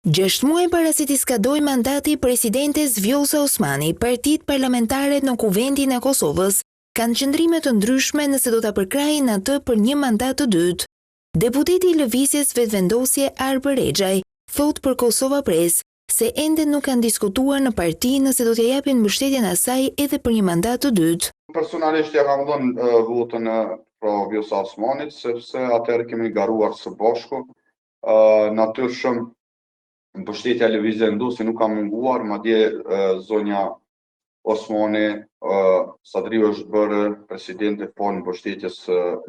6 muaj para se t'i skadoj mandati presidentes Vjosa Osmani, partitë parlamentare në Kuvendin e Kosovës kanë qëndrime të ndryshme nëse do ta përkrahin atë për një mandat të dytë. Deputeti i Lëvizjes Vetëvendosje Arber Exhaj thot për Kosova Press se ende nuk kanë diskutuar në parti nëse do t'ja japin mbështetjen asaj edhe për një mandat të dytë. Personalisht ja kam dhënë votën pro Vjosa Osmanit, sepse atëherë kemi garuar së bashku. Natyrshëm mbështetja e Lëvizjes Vetëvendosje nuk ka munguar, madje zonja Osmani Sadriu është bërë presidente po në mbështetjes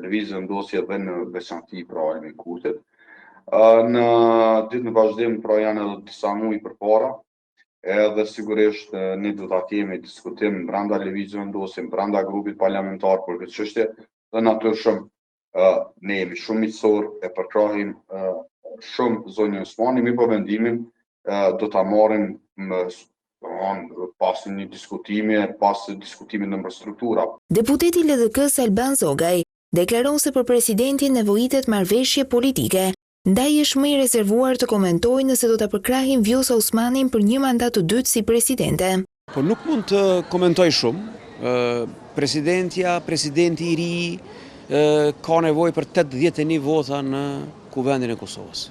Lëvizjes Vetëvendosje dhe në veçanti pra e Kurtit. Në ditë në vazhdim pra janë edhe disa muaj përpara, edhe sigurisht ne do ta kemi diskutim brenda Lëvizjes Vetëvendosje, brenda grupit parlamentar për këtë çështje, dhe natyrshëm ne jemi shumë miqësor e përkrahim shumë zonjën Osmani, mirë po vendimin do ta marrim pas një diskutimi në struktura. Deputeti i LDK-s Alban Zogaj deklaron se për presidentin nevojitet marrëveshje politike, ndaj është më i rezervuar të komentojë nëse do ta përkrahin Vjosa Osmanin për një mandat të dytë si presidente. Po nuk mund të komentoj shumë. Presidenti i ri ka nevojë për 81 vota në Kuvendin e Kosovës.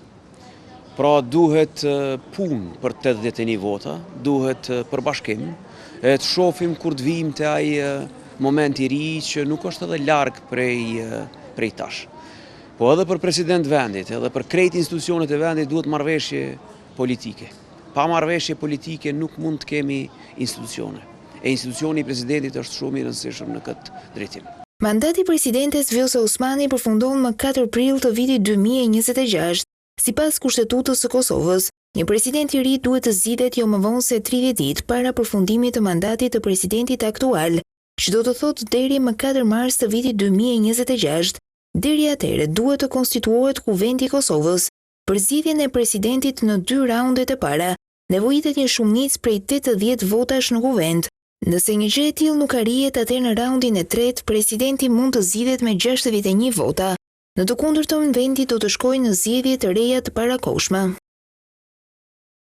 Pra duhet punë për 81 vota, duhet përbashkim, e të shohim kur të vijmë te ai moment i ri që nuk është edhe larg prej tash. Po edhe për president vendit, edhe për krejt institucionet e vendit duhet marrëveshje politike. Pa marrëveshje politike nuk mund të kemi institucione. E institucioni i presidentit është shumë i rëndësishëm në këtë drejtim. Mandati presidentes Vjosa Osmani përfundon më 4 prill të vitit 2026. Sipas Kushtetutës së Kosovës, një president i ri duhet të zgjidhet jo më vonë se 30 ditë para përfundimit të mandatit të presidentit aktual, që do të thotë deri më 4 mars të vitit 2026. Deri atëherë duhet të konstituohet Kuvendi i Kosovës. Për zgjidhjen e presidentit në 2 raundet e para, nevojitet një shumicë prej 80 votash në Kuvend. Nëse një gjë e tillë nuk arrihet, atëherë në raundin e tretë presidenti mund të zgjidhet me 61 vota. Në të kundërtën, vendi do të shkojë në zgjedhje të reja të parakohshme.